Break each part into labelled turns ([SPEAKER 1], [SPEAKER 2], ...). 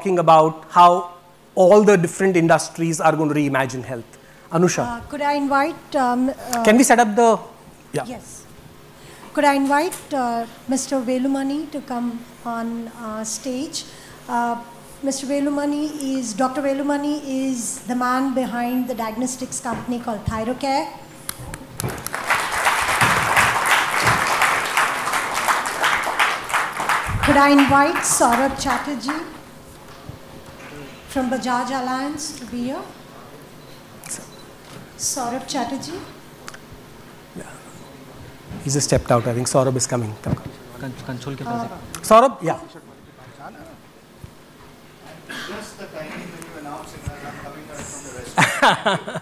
[SPEAKER 1] talking about how all the different industries are going to reimagine health. Anusha.
[SPEAKER 2] Could I invite...
[SPEAKER 1] can we set up the... Yeah.
[SPEAKER 2] Yes. Could I invite Mr. Velumani to come on stage? Mr. Velumani is... Dr. Velumani is the man behind the diagnostics company called ThyroCare. Could I invite Saurabh Chatterjee from Bajaj Alliance to be here? Saurabh Chatterjee.
[SPEAKER 1] Yeah. He's just stepped out. I think Saurabh is coming. Come.
[SPEAKER 3] Control
[SPEAKER 1] Saurabh, yeah.
[SPEAKER 4] Just the timing when you announce it, I'm coming out from the rest.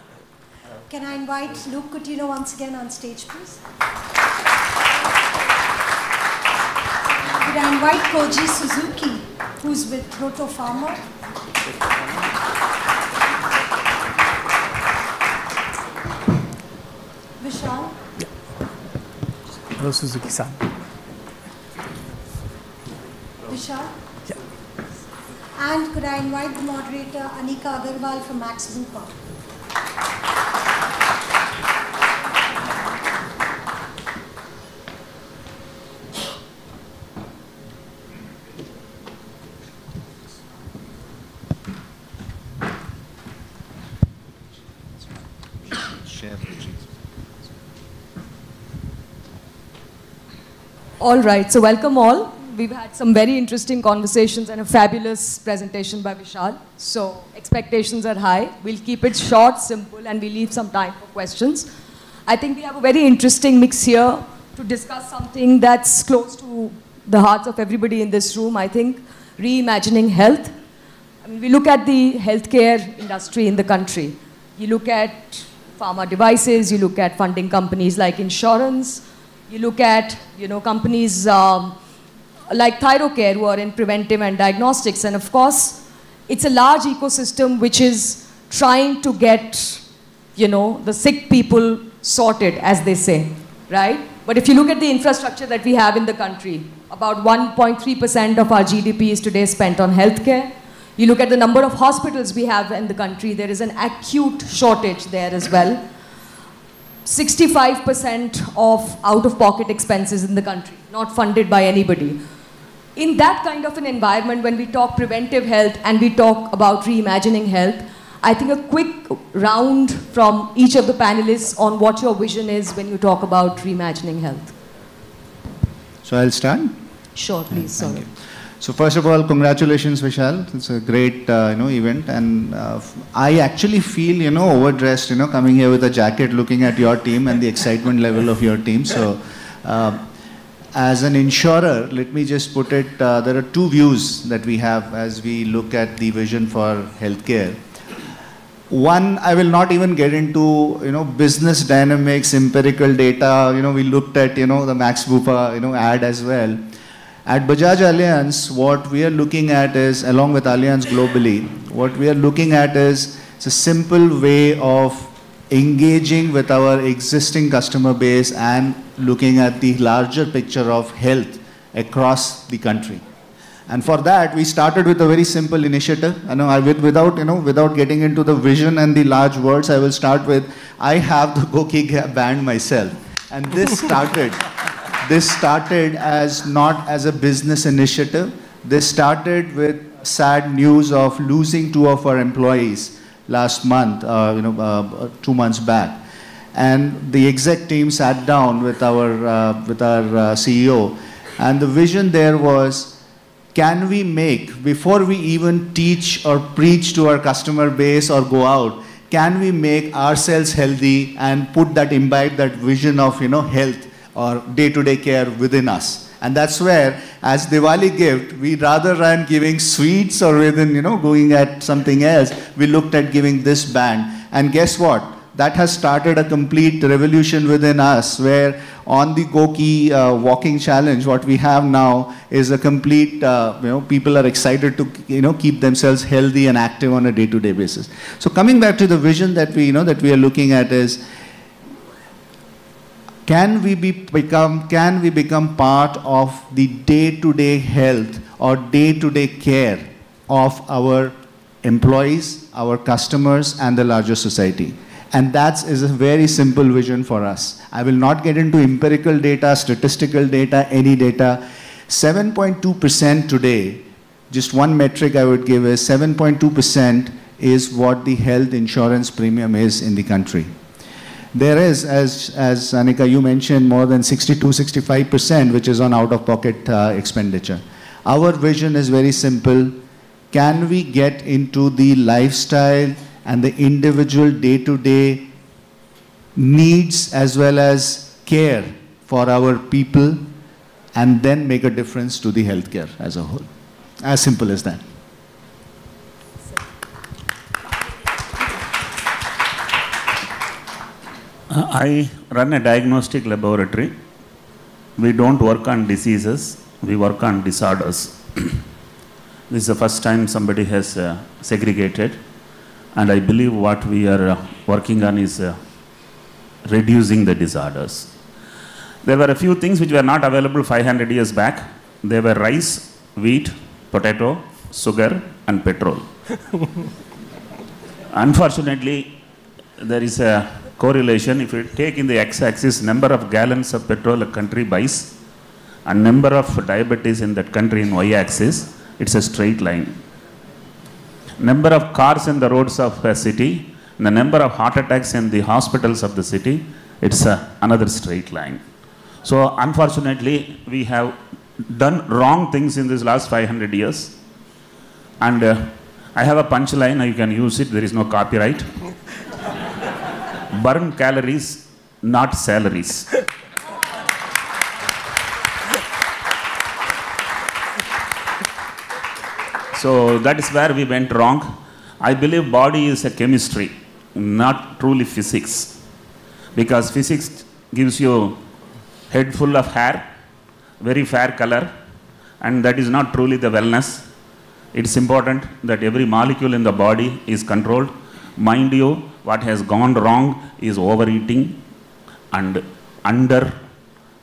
[SPEAKER 2] Can I invite Luke Coutinho once again on stage, please? Could I invite Koji Suzuki, who's with Proto Pharma? Vishal?
[SPEAKER 1] Yeah. Hello, Suzuki-san.
[SPEAKER 2] Vishal?
[SPEAKER 1] Yeah.
[SPEAKER 2] And could I invite the moderator, Anika Agarwal from Max Bupa?
[SPEAKER 5] All right, so welcome all. We've had some very interesting conversations and a fabulous presentation by Vishal. So expectations are high. We'll keep it short, simple, and we'll leave some time for questions. I think we have a very interesting mix here to discuss something that's close to the hearts of everybody in this room. I think reimagining health. I mean, we look at the healthcare industry in the country. You look at pharma devices, you look at funding companies like insurance, you look at, companies like ThyroCare who are in preventive and diagnostics. And of course, it's a large ecosystem which is trying to get, the sick people sorted, as they say, right? But if you look at the infrastructure that we have in the country, about 1.3% of our GDP is today spent on healthcare. You look at the number of hospitals we have in the country, there is an acute shortage there as well. 65% of out-of-pocket expenses in the country, not funded by anybody. In that kind of an environment, when we talk preventive health and we talk about reimagining health, I think a quick round from each of the panelists on what your vision is when you talk about reimagining health.
[SPEAKER 4] So I'll start?
[SPEAKER 5] Sure, please, sorry.
[SPEAKER 4] So first of all, congratulations, Vishal. It's a great, event, and I actually feel, overdressed, coming here with a jacket, looking at your team and the excitement level of your team. So, as an insurer, let me just put it. There are two views that we have as we look at the vision for healthcare. One, I will not even get into, business dynamics, empirical data. We looked at, the Max Bupa, ad as well. At Bajaj Alliance, what we are looking at is, along with Allianz globally, what we are looking at is it's a simple way of engaging with our existing customer base and looking at the larger picture of health across the country. And for that, we started with a very simple initiative. Without getting into the vision and the large words, I will start with, I have the GOQii band myself. And this started... This started as not as a business initiative. This started with sad news of losing two of our employees last month, 2 months back. And the exec team sat down with our CEO, and the vision there was, can we make, before we even teach or preach to our customer base or go out, can we make ourselves healthy and imbibe that vision of health or day-to-day care within us? And that's where, as Diwali gift, we rather than giving sweets or within, going at something else, we looked at giving this band. And guess what? That has started a complete revolution within us, where on the GOQii walking challenge, what we have now is a complete, people are excited to, keep themselves healthy and active on a day-to-day basis. So coming back to the vision that we, that we are looking at is, can we become part of the day-to-day health or day-to-day care of our employees, our customers, and the larger society. And that is a very simple vision for us. I will not get into empirical data, statistical data, any data. 7.2% today, just one metric I would give is 7.2% is what the health insurance premium is in the country. There is, as Anika, you mentioned, more than 62-65%, which is on out-of-pocket expenditure. Our vision is very simple. Can we get into the lifestyle and the individual day-to-day needs as well as care for our people, and then make a difference to the healthcare as a whole? As simple as that.
[SPEAKER 3] I run a diagnostic laboratory. We don't work on diseases, we work on disorders. This is the first time somebody has segregated, and I believe what we are working on is reducing the disorders. There were a few things which were not available 500 years back. There were rice, wheat, potato, sugar, and petrol. Unfortunately, there is a correlation. If you take in the x-axis number of gallons of petrol a country buys and number of diabetes in that country in y-axis, it's a straight line. Number of cars in the roads of a city, the number of heart attacks in the hospitals of the city, it's another straight line. So unfortunately, we have done wrong things in these last 500 years. And I have a punchline, you can use it, there is no copyright. Burn calories, not salaries. So that is where we went wrong. I believe body is a chemistry, not truly physics. Because physics gives you head full of hair, very fair color, and that is not truly the wellness. It's important that every molecule in the body is controlled. Mind you, what has gone wrong is overeating and under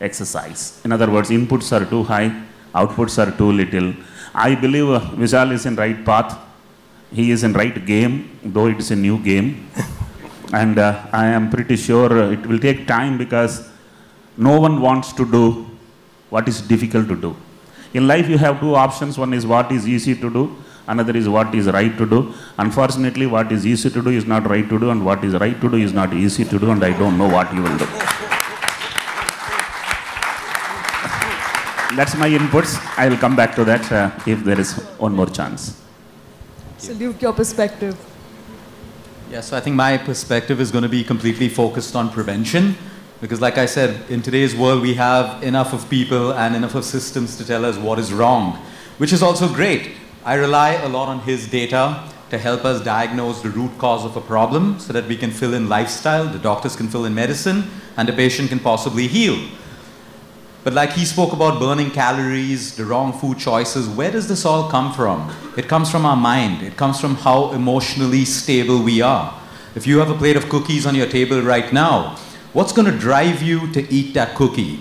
[SPEAKER 3] exercise. In other words, inputs are too high, outputs are too little. I believe Vishal is in right path. He is in right game, though it is a new game. And I am pretty sure it will take time, because no one wants to do what is difficult to do. In life you have two options. One is what is easy to do, another is what is right to do. Unfortunately, what is easy to do is not right to do, and what is right to do is not easy to do, and I don't know what you will do. That's my inputs. I will come back to that if there is one more chance.
[SPEAKER 5] Salute your perspective.
[SPEAKER 6] Yes, so I think my perspective is going to be completely focused on prevention. Because like I said, in today's world, we have enough of people and enough of systems to tell us what is wrong, which is also great. I rely a lot on his data to help us diagnose the root cause of a problem so that we can fill in lifestyle, the doctors can fill in medicine, and the patient can possibly heal. But like he spoke about burning calories, the wrong food choices, where does this all come from? It comes from our mind. It comes from how emotionally stable we are. If you have a plate of cookies on your table right now, what's going to drive you to eat that cookie?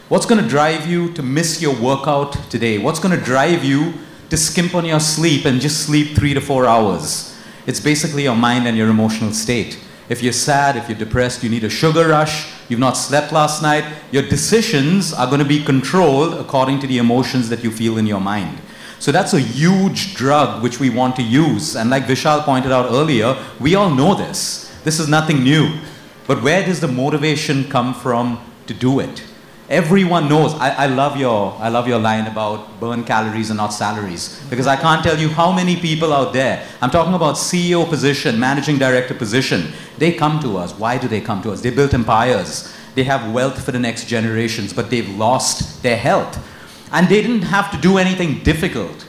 [SPEAKER 6] What's going to drive you to miss your workout today? What's going to drive you to skimp on your sleep and just sleep 3 to 4 hours? It's basically your mind and your emotional state. If you're sad, if you're depressed, you need a sugar rush, you've not slept last night, your decisions are going to be controlled according to the emotions that you feel in your mind. So that's a huge drug which we want to use. And like Vishal pointed out earlier, we all know this. This is nothing new. But where does the motivation come from to do it? Everyone knows. I love your line about burn calories and not salaries, because I can't tell you how many people out there, I'm talking about CEO position, managing director position, they come to us. Why do they come to us? They built empires. They have wealth for the next generations, but they've lost their health. And they didn't have to do anything difficult.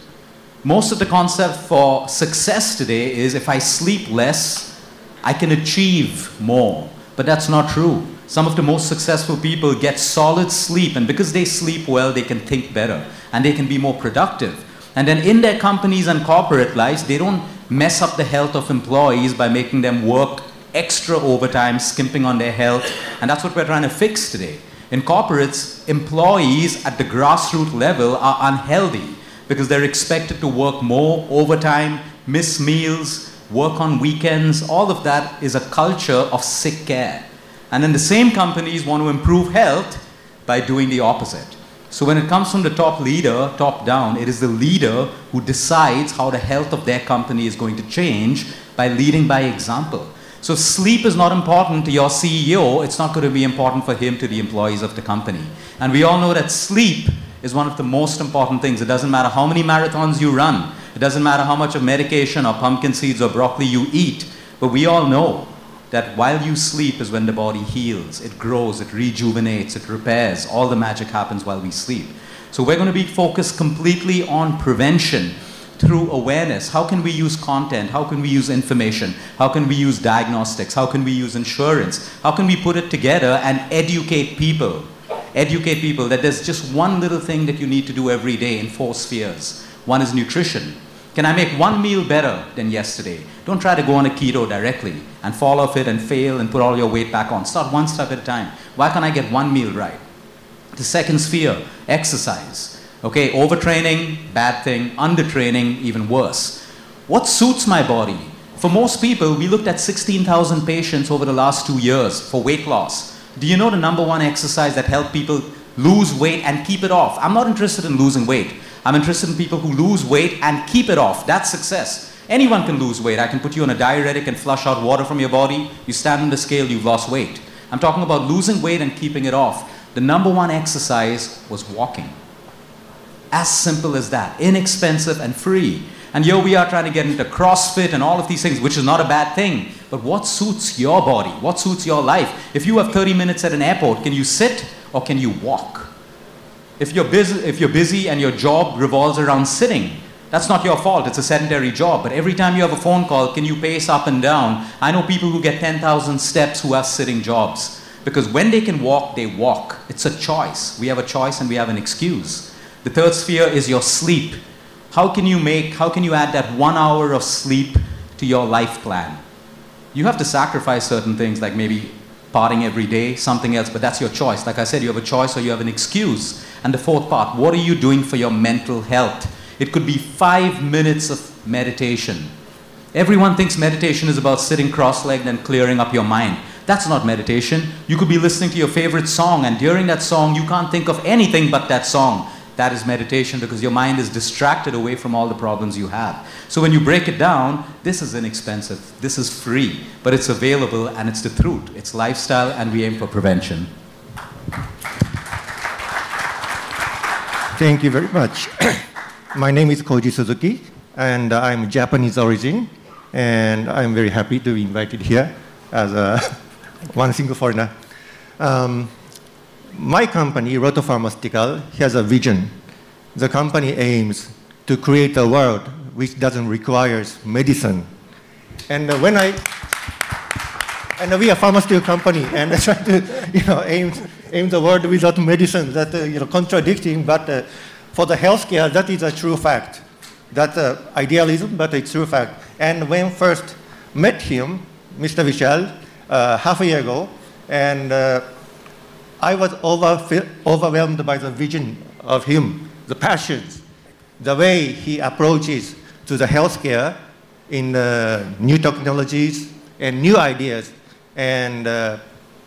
[SPEAKER 6] Most of the concept for success today is if I sleep less, I can achieve more. But that's not true. Some of the most successful people get solid sleep, and because they sleep well, they can think better and they can be more productive. And then in their companies and corporate lives, they don't mess up the health of employees by making them work extra overtime, skimping on their health. And that's what we're trying to fix today. In corporates, employees at the grassroots level are unhealthy because they're expected to work more, overtime, miss meals, work on weekends. All of that is a culture of sick care. And then the same companies want to improve health by doing the opposite. So when it comes from the top leader, top down, it is the leader who decides how the health of their company is going to change by leading by example. So sleep is not important to your CEO. It's not going to be important for him to the employees of the company. And we all know that sleep is one of the most important things. It doesn't matter how many marathons you run. It doesn't matter how much of medication or pumpkin seeds or broccoli you eat. But we all know that while you sleep is when the body heals, it grows, it rejuvenates, it repairs. All the magic happens while we sleep. So we're going to be focused completely on prevention through awareness. How can we use content? How can we use information? How can we use diagnostics? How can we use insurance? How can we put it together and educate people? Educate people that there's just one little thing that you need to do every day in 4 spheres. One is nutrition. Can I make one meal better than yesterday? Don't try to go on a keto directly and fall off it and fail and put all your weight back on. Start one step at a time. Why can't I get one meal right? The second sphere, exercise. Okay, overtraining, bad thing. Undertraining, even worse. What suits my body? For most people, we looked at 16,000 patients over the last 2 years for weight loss. Do you know the #1 exercise that helped people lose weight and keep it off? I'm not interested in losing weight. I'm interested in people who lose weight and keep it off. That's success. Anyone can lose weight. I can put you on a diuretic and flush out water from your body. You stand on the scale, you've lost weight. I'm talking about losing weight and keeping it off. The #1 exercise was walking. As simple as that. Inexpensive and free. And here we are trying to get into CrossFit and all of these things, which is not a bad thing. But what suits your body? What suits your life? If you have 30 minutes at an airport, can you sit or can you walk? If you're busy and your job revolves around sitting, that's not your fault. It's a sedentary job. But every time you have a phone call, can you pace up and down? I know people who get 10,000 steps who have sitting jobs. Because when they can walk, they walk. It's a choice. We have a choice and we have an excuse. The third sphere is your sleep. How can you add that 1 hour of sleep to your life plan? You have to sacrifice certain things like maybe partying every day, something else, but that's your choice. Like I said, you have a choice or you have an excuse. And the fourth part, what are you doing for your mental health? It could be 5 minutes of meditation. Everyone thinks meditation is about sitting cross-legged and clearing up your mind. That's not meditation. You could be listening to your favorite song, and during that song, you can't think of anything but that song. That is meditation because your mind is distracted away from all the problems you have. So when you break it down, this is inexpensive, this is free, but it's available and it's the truth. It's lifestyle and we aim for prevention.
[SPEAKER 7] Thank you very much. My name is Koji Suzuki, and I'm Japanese origin, and I'm very happy to be invited here as one single foreigner. My company, Roto Pharmaceutical, has a vision. The company aims to create a world which doesn't require medicine. And and we are a pharmaceutical company, and try to aim the world without medicine. That contradicting, but for the healthcare, that is a true fact. That's idealism, but it's true fact. And when first met him, Mr. Vishal, half a year ago, and I was overwhelmed by the vision of him, the passions, the way he approaches to the healthcare in new technologies and new ideas. And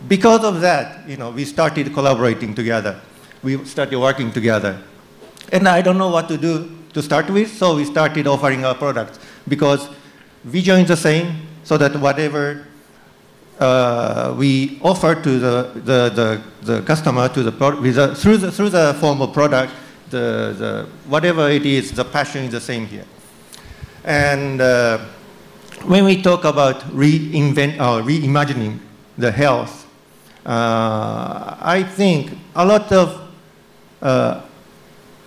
[SPEAKER 7] because of that, we started collaborating together. We started working together. And I don't know what to do to start with, so we started offering our products because vision is the same, so that whatever we offer to the customer to through the form of product, whatever it is, the passion is the same here. And when we talk about reimagining the health, I think a lot of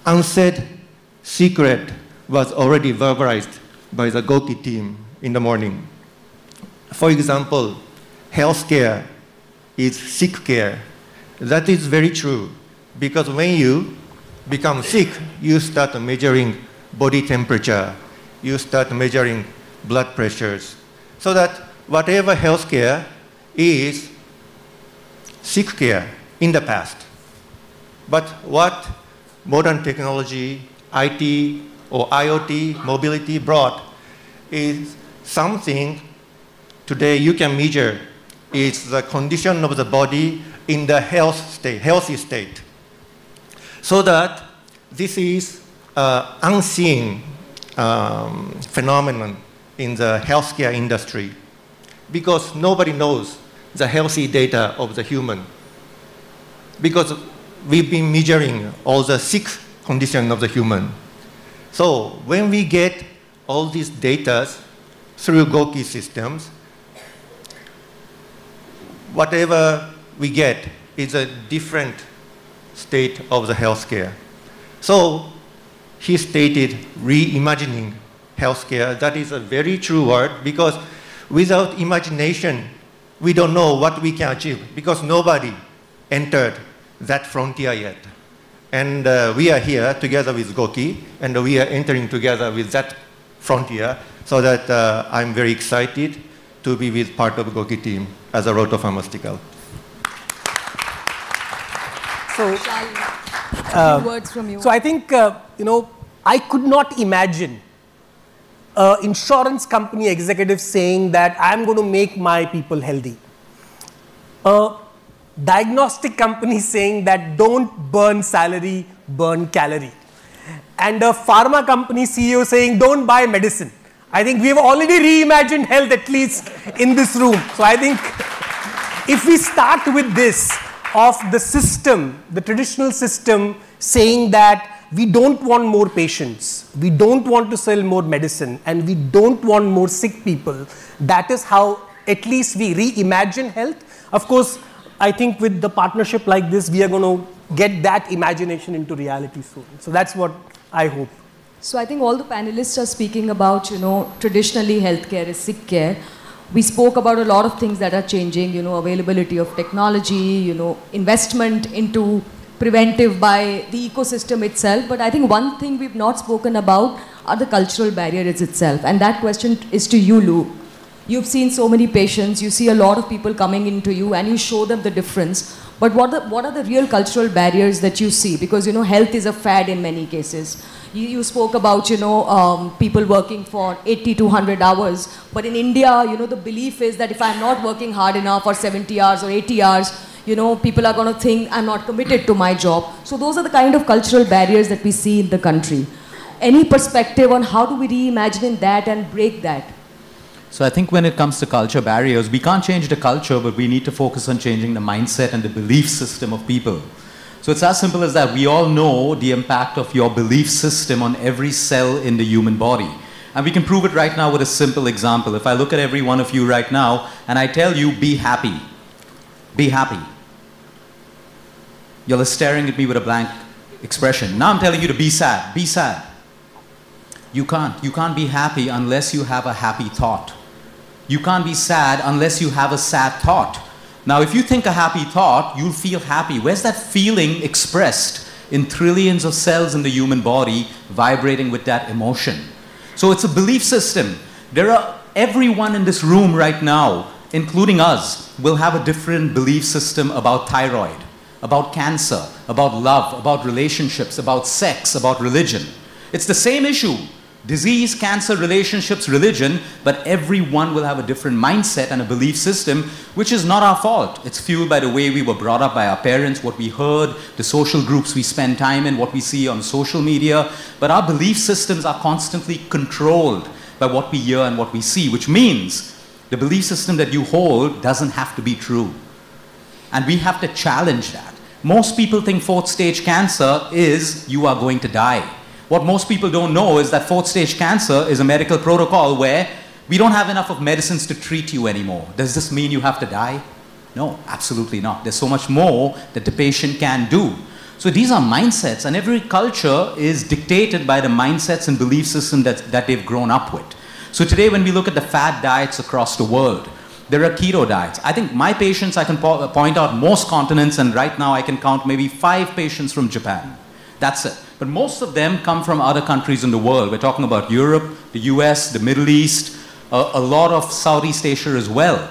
[SPEAKER 7] unsaid secret was already verbalized by the GOQii team in the morning. For example, healthcare is sick care. That is very true, because when you become sick, you start measuring body temperature, you start measuring blood pressures, so that whatever healthcare is sick care in the past. But what modern technology IT or IoT mobility brought is something today you can measure. It's the condition of the body in the healthy state. So that this is an unseen phenomenon in the healthcare industry, because nobody knows the healthy data of the human. Because we've been measuring all the sick condition of the human. So when we get all these data through GOQii systems, whatever we get is a different state of the healthcare. So he stated reimagining healthcare. That is a very true word, because without imagination, we don't know what we can achieve, because nobody entered that frontier yet. And we are here together with GOQii, and we are entering together with that frontier, so that I'm very excited to be with part of GOQii team as a road to pharmaceutical.
[SPEAKER 1] So,
[SPEAKER 5] a few words from you.
[SPEAKER 1] So I think, I could not imagine an insurance company executive saying that I'm going to make my people healthy. A diagnostic company saying that don't burn salary, burn calorie. And a pharma company CEO saying don't buy medicine. I think we've already reimagined health, at least in this room. So I think if we start with this, of the system, the traditional system, saying that we don't want more patients, we don't want to sell more medicine, and we don't want more sick people, that is how at least we reimagine health. Of course, I think with the partnership like this, we are going to get that imagination into reality soon. So that's what I hope.
[SPEAKER 5] So I think all the panelists are speaking about, traditionally healthcare is sick care. We spoke about a lot of things that are changing, availability of technology, investment into preventive by the ecosystem itself. But I think one thing we've not spoken about are the cultural barriers itself. And that question is to you, Lou. You've seen so many patients, you see a lot of people coming into you, and you show them the difference. But what are the real cultural barriers that you see? Because, health is a fad in many cases. You spoke about, people working for 80 to 100 hours. But in India, the belief is that if I'm not working hard enough for 70 hours or 80 hours, people are going to think I'm not committed to my job. So those are the kind of cultural barriers that we see in the country. Any perspective on how do we reimagine that and break that?
[SPEAKER 6] So I think when it comes to culture barriers, we can't change the culture, but we need to focus on changing the mindset and the belief system of people. So it's as simple as that. We all know the impact of your belief system on every cell in the human body. And we can prove it right now with a simple example. If I look at every one of you right now and I tell you, be happy. Be happy. You're staring at me with a blank expression. Now I'm telling you to be sad. Be sad. You can't. You can't be happy unless you have a happy thought. You can't be sad unless you have a sad thought. Now, if you think a happy thought, you'll feel happy. Where's that feeling expressed in trillions of cells in the human body vibrating with that emotion? So it's a belief system. Everyone in this room right now, including us, will have a different belief system about thyroid, about cancer, about love, about relationships, about sex, about religion. It's the same issue. Disease, cancer, relationships, religion, but everyone will have a different mindset and a belief system, which is not our fault. It's fueled by the way we were brought up by our parents, what we heard, the social groups we spend time in, what we see on social media. But our belief systems are constantly controlled by what we hear and what we see, which means the belief system that you hold doesn't have to be true. And we have to challenge that. Most people think fourth stage cancer is you are going to die. What most people don't know is that fourth stage cancer is a medical protocol where we don't have enough of medicines to treat you anymore. Does this mean you have to die? No, absolutely not. There's so much more that the patient can do. So these are mindsets, and every culture is dictated by the mindsets and belief system that they've grown up with. So today when we look at the fad diets across the world, there are keto diets. I think my patients, I can point out most continents, and right now I can count maybe 5 patients from Japan. That's it. But most of them come from other countries in the world. We're talking about Europe, the US, the Middle East, a lot of Southeast Asia as well.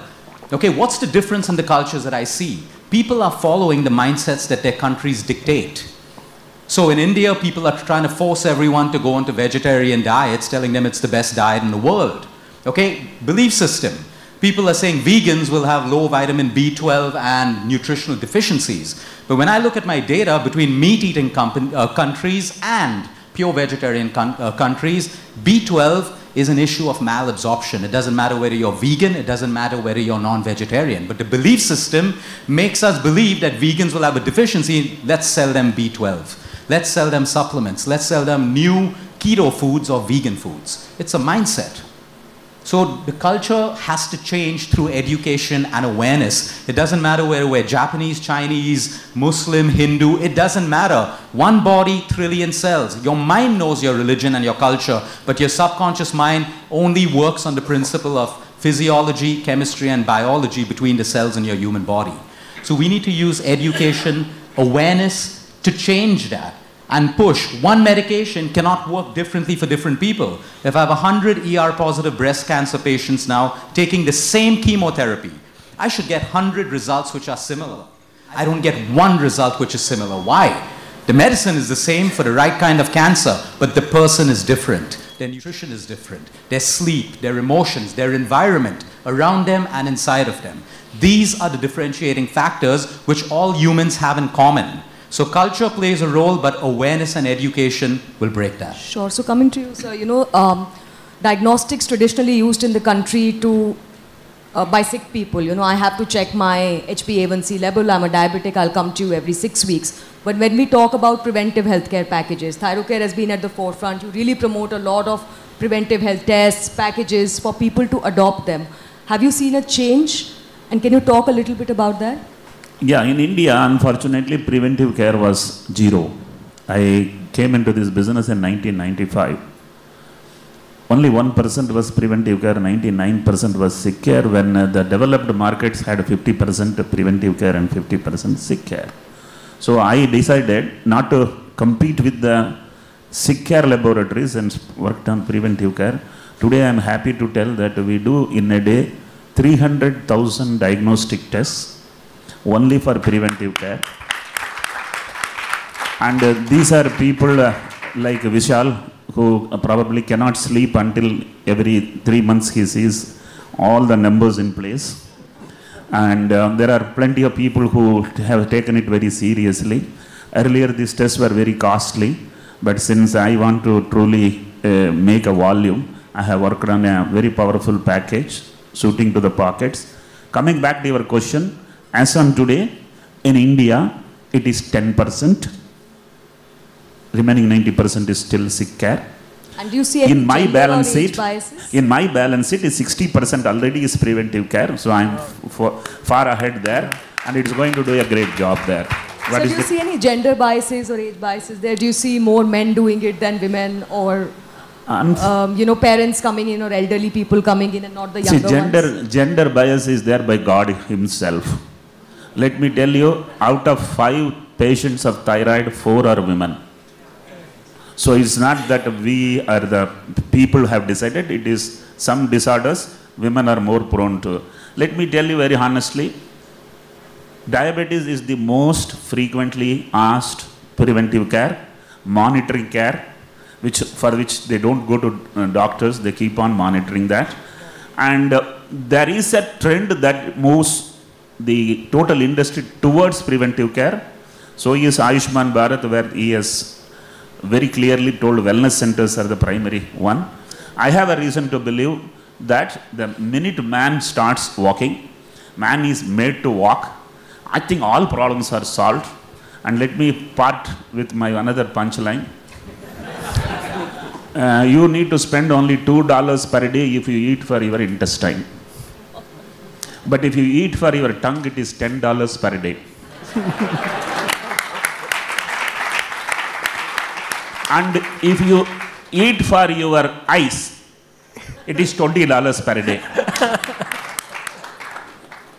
[SPEAKER 6] Okay, what's the difference in the cultures that I see? People are following the mindsets that their countries dictate. So in India, people are trying to force everyone to go onto vegetarian diets, telling them it's the best diet in the world. Okay, belief system. People are saying vegans will have low vitamin B12 and nutritional deficiencies. But when I look at my data between meat-eating countries and pure vegetarian countries, B12 is an issue of malabsorption. It doesn't matter whether you're vegan, it doesn't matter whether you're non-vegetarian. But the belief system makes us believe that vegans will have a deficiency. Let's sell them B12. Let's sell them supplements. Let's sell them new keto foods or vegan foods. It's a mindset. So the culture has to change through education and awareness. It doesn't matter whether we're Japanese, Chinese, Muslim, Hindu. It doesn't matter. One body, trillion cells. Your mind knows your religion and your culture, but your subconscious mind only works on the principle of physiology, chemistry, and biology between the cells in your human body. So we need to use education, awareness to change that. And push. One medication cannot work differently for different people. If I have 100 ER-positive breast cancer patients now taking the same chemotherapy, I should get 100 results which are similar. I don't get one result which is similar. Why? The medicine is the same for the right kind of cancer, but the person is different. Their nutrition is different. Their sleep, their emotions, their environment around them and inside of them. These are the differentiating factors which all humans have in common. So culture plays a role, but awareness and education will break that.
[SPEAKER 5] Sure. So coming to you, sir, you know, diagnostics traditionally used in the country to by sick people. You know, I have to check my HbA1c level. I'm a diabetic. I'll come to you every 6 weeks. But when we talk about preventive healthcare packages, ThyroCare has been at the forefront. You really promote a lot of preventive health tests, packages for people to adopt them. Have you seen a change? And can you talk a little bit about that?
[SPEAKER 3] Yeah, in India, unfortunately, preventive care was zero. I came into this business in 1995. Only 1% was preventive care, 99% was sick care, when the developed markets had 50% preventive care and 50% sick care. So I decided not to compete with the sick care laboratories and worked on preventive care. Today I am happy to tell that we do in a day 300,000 diagnostic tests only for preventive care. And these are people like Vishal, who probably cannot sleep until every 3 months he sees all the numbers in place. And there are plenty of people who have taken it very seriously. Earlier these tests were very costly, but since I want to truly make a volume, I have worked on a very powerful package suiting to the pockets. Coming back to your question, as on today, in India, it is 10%. Remaining 90% is still sick care.
[SPEAKER 5] And do you see any gender or age biases?
[SPEAKER 3] In my balance sheet, is 60% already is preventive care. So I'm far ahead there, and it's going to do a great job there.
[SPEAKER 5] So do you see any gender biases or age biases there? Do you see more men doing it than women, or you know, parents coming in or elderly people coming in and not the younger ones?
[SPEAKER 3] Gender bias is there by God himself. Let me tell you, out of 5 patients of thyroid, 4 are women. So it's not that we are the people have decided, it is some disorders women are more prone to. Let me tell you very honestly, diabetes is the most frequently asked preventive care, monitoring care, for which they don't go to doctors, they keep on monitoring that. And there is a trend that moves the total industry towards preventive care. So is Ayushman Bharat, where he has very clearly told wellness centers are the primary one. I have a reason to believe that the minute man starts walking, man is made to walk, I think all problems are solved. And let me part with my another punchline. You need to spend only $2 per day if you eat for your intestine. But if you eat for your tongue, it is $10 per day. And if you eat for your eyes, it is $20 per day.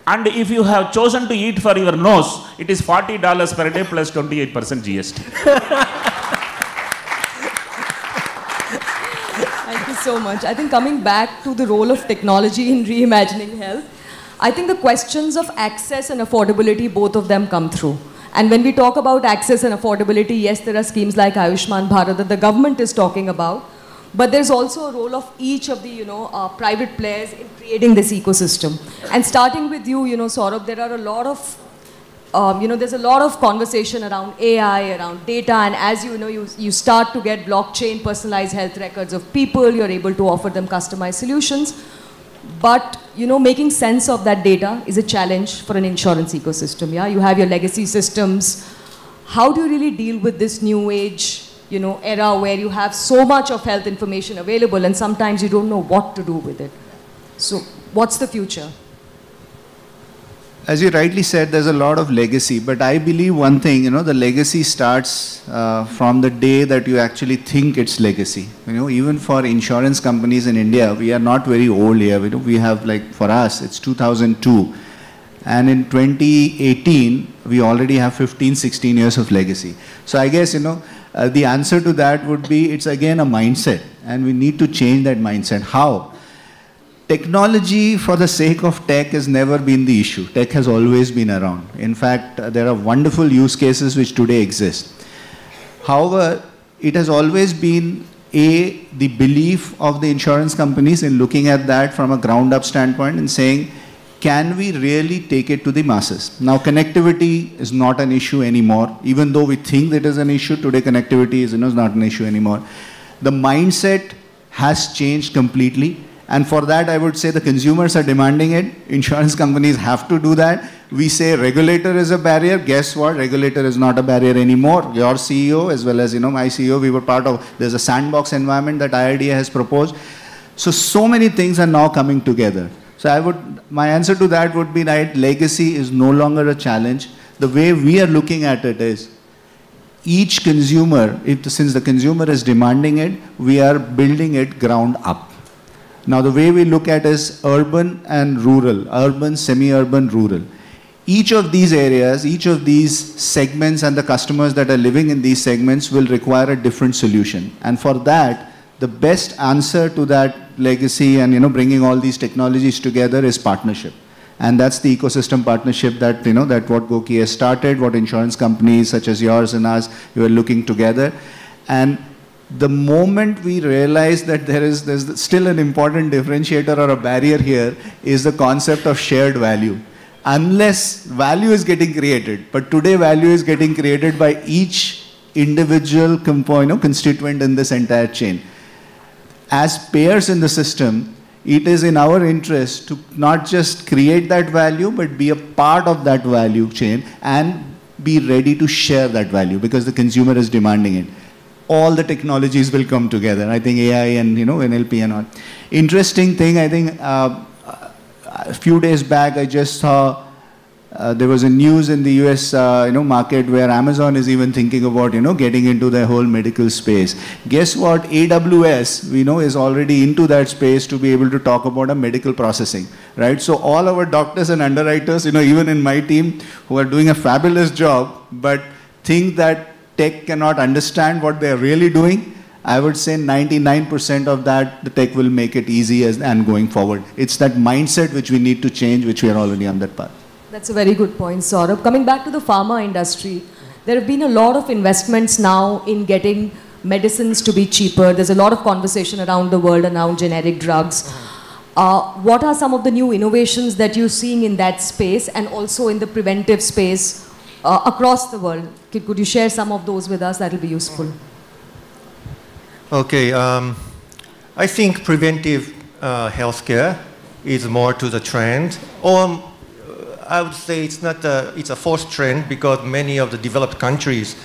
[SPEAKER 3] And if you have chosen to eat for your nose, it is $40 per day plus 28% GST.
[SPEAKER 5] Thank you so much. I think coming back to the role of technology in reimagining health, I think the questions of access and affordability, both of them come through. And when we talk about access and affordability, yes, there are schemes like Ayushman Bharat that the government is talking about, but there's also a role of each of the, private players in creating this ecosystem. And starting with you, Saurabh, there are a lot of, there's a lot of conversation around AI, around data, and as you know, you start to get blockchain, personalized health records of people, you're able to offer them customized solutions. But, making sense of that data is a challenge for an insurance ecosystem, yeah? You have your legacy systems. How do you really deal with this new age, era where you have so much of health information available and sometimes you don't know what to do with it? So, what's the future?
[SPEAKER 4] As you rightly said, there's a lot of legacy, but I believe one thing, the legacy starts from the day that you actually think it's legacy. Even for insurance companies in India, we are not very old here. We have, like, for us, it's 2002. And in 2018, we already have 15, 16 years of legacy. So I guess, the answer to that would be, it's again a mindset, and we need to change that mindset. How? Technology for the sake of tech has never been the issue. Tech has always been around. In fact, there are wonderful use cases which today exist. However, it has always been the belief of the insurance companies in looking at that from a ground up standpoint and saying, can we really take it to the masses? Now, connectivity is not an issue anymore. Even though we think that is an issue, today connectivity is not an issue anymore. The mindset has changed completely. And for that, I would say the consumers are demanding it. Insurance companies have to do that. We say regulator is a barrier. Guess what? Regulator is not a barrier anymore. Your CEO, as well as my CEO, we were part of, there's a sandbox environment that IRDA has proposed. So many things are now coming together. So my answer to that would be that legacy is no longer a challenge. The way we are looking at it is, each consumer, since the consumer is demanding it, we are building it ground up. Now, the way we look at is urban and rural, urban, semi-urban, rural. Each of these areas, each of these segments and the customers that are living in these segments will require a different solution. And for that, the best answer to that legacy and, bringing all these technologies together is partnership. And that's the ecosystem partnership that, that what GOQii has started, what insurance companies such as yours and us, we are looking together. And the moment we realize that there's still an important differentiator or a barrier here is the concept of shared value. Unless value is getting created, but today value is getting created by each individual constituent in this entire chain. As payers in the system, it is in our interest to not just create that value, but be a part of that value chain and be ready to share that value because the consumer is demanding it. All the technologies will come together. I think AI and NLP and all. Interesting thing, I think a few days back I just saw there was a news in the US market where Amazon is even thinking about getting into the whole medical space. Guess what? AWS is already into that space to be able to talk about a medical processing, right? So all our doctors and underwriters, even in my team, who are doing a fabulous job, but think that tech cannot understand what they're really doing, I would say 99% of that, the tech will make it easy and going forward. It's that mindset which we need to change, which we are already on that path.
[SPEAKER 5] That's a very good point, Saurabh. Coming back to the pharma industry, there have been a lot of investments now in getting medicines to be cheaper. There's a lot of conversation around the world around generic drugs. What are some of the new innovations that you're seeing in that space and also in the preventive space across the world? Could you share some of those with us? That will be useful.
[SPEAKER 7] Okay, I think preventive healthcare is more to the trend, or I would say it's a forced trend because many of the developed countries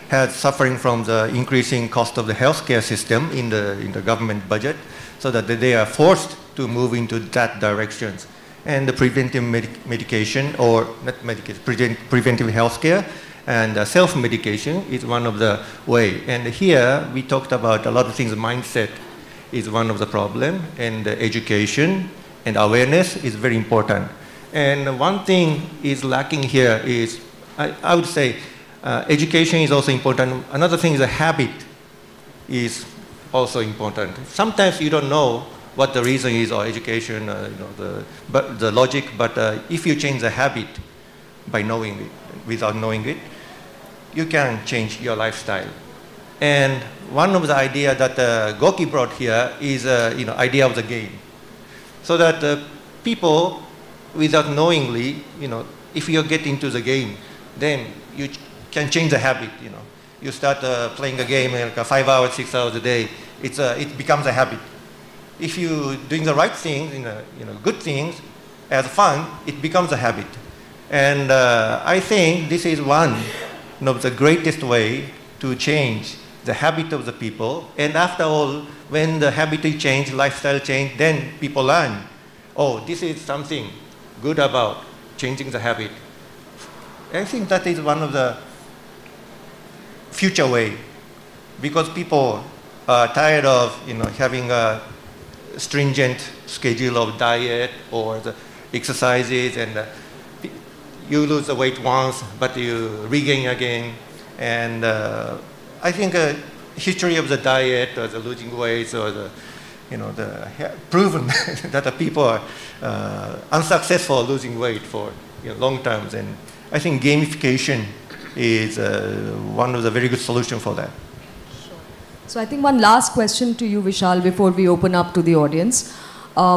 [SPEAKER 7] had suffering from the increasing cost of the healthcare system in the government budget, so that they are forced to move into that direction. And the preventive medication, or not medication, preventive healthcare and self-medication is one of the way. And here we talked about a lot of things. Mindset is one of the problem, and education and awareness is very important. And one thing is lacking here is, I would say, education is also important. Another thing is a habit is also important. Sometimes you don't know what the reason is, or education, the logic, but if you change the habit by knowing it, without knowing it, you can change your lifestyle. And one of the ideas that GOQii brought here is idea of the game. So that people, without knowingly, if you get into the game, then you can change the habit. You start playing a game like 5 hours, 6 hours a day. It becomes a habit. If you doing the right things, good things, as fun, it becomes a habit. And I think this is one of the greatest way to change the habit of the people. And after all, when the habit change, lifestyle change, then people learn, oh, this is something good about changing the habit. I think that is one of the future way, because people are tired of having a stringent schedule of diet or the exercises, and you lose the weight once, but you regain again. And I think history of the diet or the losing weight or the proven that the people are unsuccessful losing weight for long terms. And I think gamification is one of the very good solutions for that.
[SPEAKER 5] Sure. So I think one last question to you, Vishal, before we open up to the audience.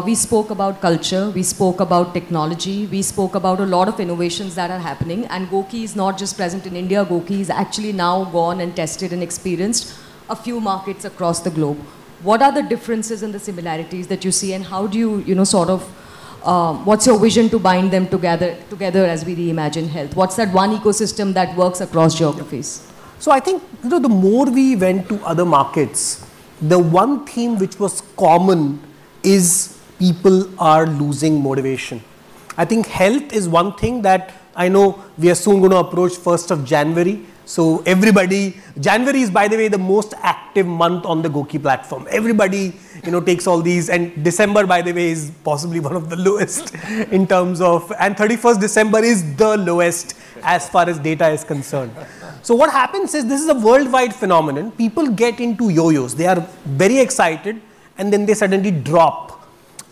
[SPEAKER 5] We spoke about culture, we spoke about technology, we spoke about a lot of innovations that are happening, and GOQii is not just present in India. GOQii is actually now gone and tested and experienced a few markets across the globe. What are the differences and the similarities that you see, and how do you, what's your vision to bind them together as we reimagine health? What's that one ecosystem that works across geographies?
[SPEAKER 1] So I think, the more we went to other markets, the one theme which was common is people are losing motivation. I think health is one thing that I know we are soon going to approach 1st of January. So everybody, January is, by the way, the most active month on the GOQii platform. Everybody, takes all these, and December, by the way, is possibly one of the lowest in terms of, and 31st December is the lowest as far as data is concerned. So what happens is, this is a worldwide phenomenon. People get into yo-yos. They are very excited, and then they suddenly drop.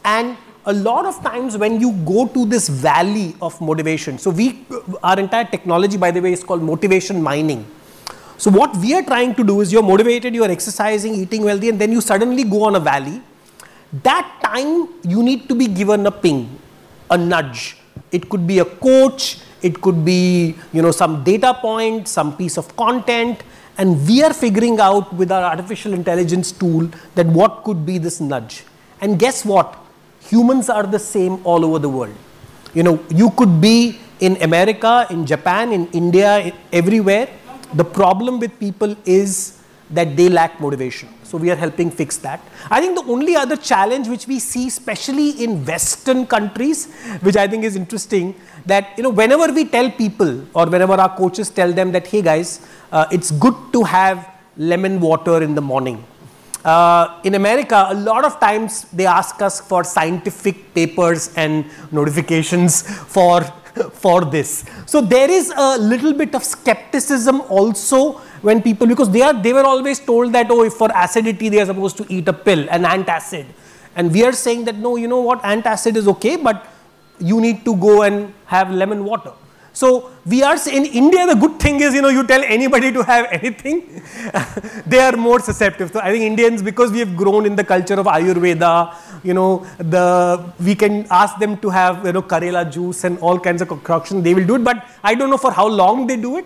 [SPEAKER 1] And a lot of times when you go to this valley of motivation, so our entire technology, by the way, is called motivation mining. So what we are trying to do is, you're motivated, you're exercising, eating healthy, and then you suddenly go on a valley. That time you need to be given a ping, a nudge. It could be a coach, it could be some data point, some piece of content, and we are figuring out with our artificial intelligence tool that what could be this nudge. And guess what? Humans are the same all over the world. You could be in America, in Japan, in India, everywhere. The problem with people is that they lack motivation. So we are helping fix that. I think the only other challenge which we see, especially in Western countries, which I think is interesting, that whenever we tell people, or whenever our coaches tell them that, hey guys, it's good to have lemon water in the morning. In America, a lot of times they ask us for scientific papers and notifications for this. So there is a little bit of skepticism also when people, because they were always told that, oh, if for acidity they are supposed to eat a pill, an antacid. And we are saying that, no, you know what, antacid is okay, but you need to go and have lemon water. So we are in India, the good thing is, you tell anybody to have anything, they are more susceptible. So I think Indians, because we have grown in the culture of Ayurveda, we can ask them to have, Karela juice and all kinds of concoction, they will do it. But I don't know for how long they do it.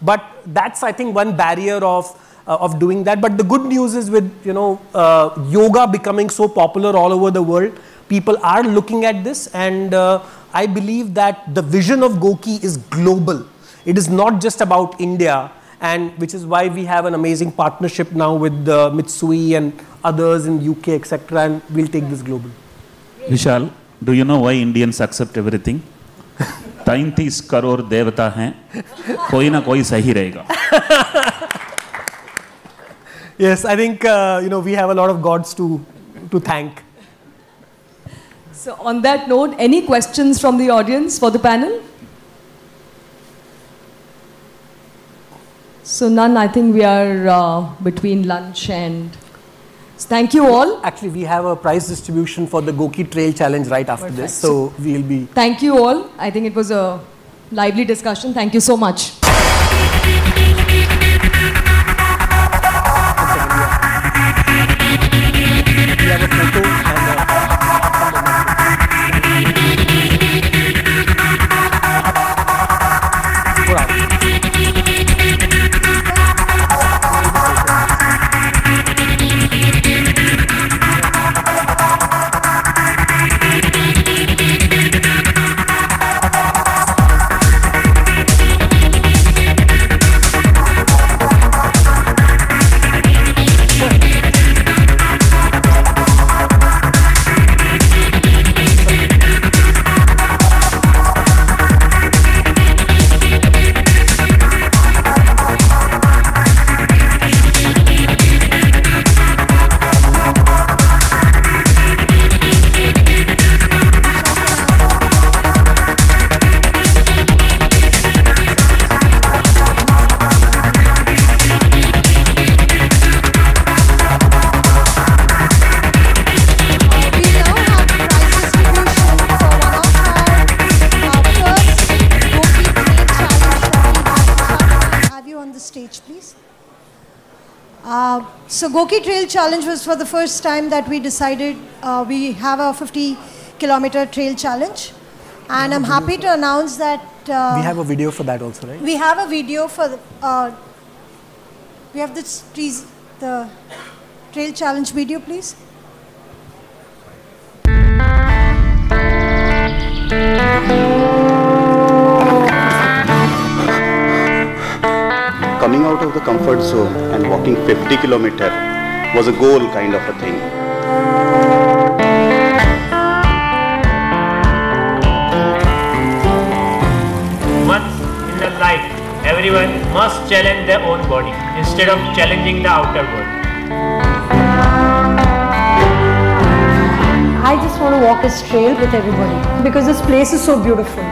[SPEAKER 1] But that's, I think, one barrier of doing that. But the good news is with, yoga becoming so popular all over the world, people are looking at this, and I believe that the vision of GOQii is global. It is not just about India, and which is why we have an amazing partnership now with Mitsui and others in UK, etc. And we'll take this global.
[SPEAKER 3] Vishal, do you know why Indians accept everything? 33 crore देवता हैं, कोई ना कोई सही रहेगा.
[SPEAKER 1] Yes, I think we have a lot of gods to thank.
[SPEAKER 5] So on that note, any questions from the audience for the panel? So none. I think we are between lunch and... So thank you all.
[SPEAKER 1] Actually, we have a prize distribution for the GOQii Trail Challenge right after this. So we'll be...
[SPEAKER 5] Thank you all. I think it was a lively discussion. Thank you so much.
[SPEAKER 2] So GOQii Trail Challenge was for the first time that we decided we have a 50-kilometer trail challenge. And I'm happy to announce that...
[SPEAKER 1] we have a video for that also, right?
[SPEAKER 2] We have a video for... we have the trail challenge video, please.
[SPEAKER 8] Coming out of the comfort zone and walking 50 kilometers was a goal kind of a thing.
[SPEAKER 9] Once in a life, everyone must challenge their own body instead of challenging the outer world.
[SPEAKER 10] I just want to walk this trail with everybody because this place is so beautiful.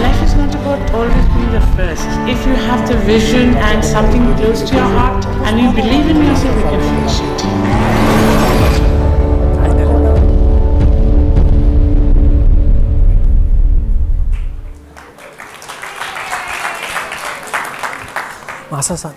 [SPEAKER 11] Life is not about always being the first. If you have the vision and something close to your heart and you believe in yourself, you can finish it.
[SPEAKER 1] Masa-san.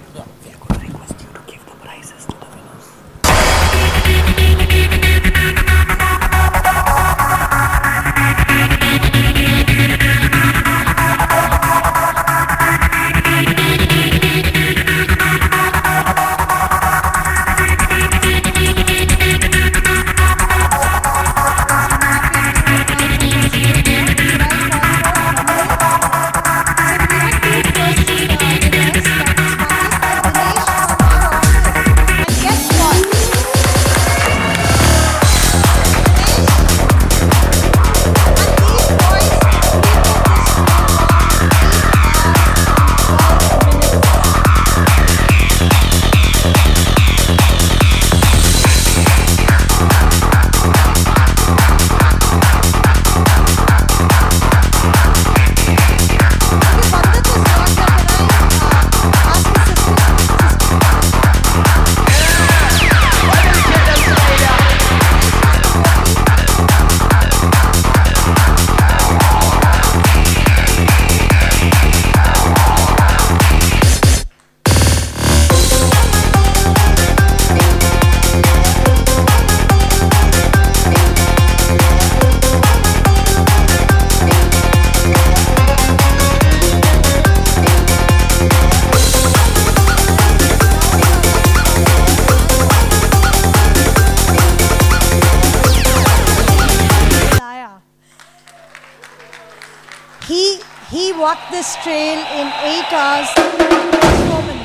[SPEAKER 2] He walked this trail in 8 hours, 4 minutes.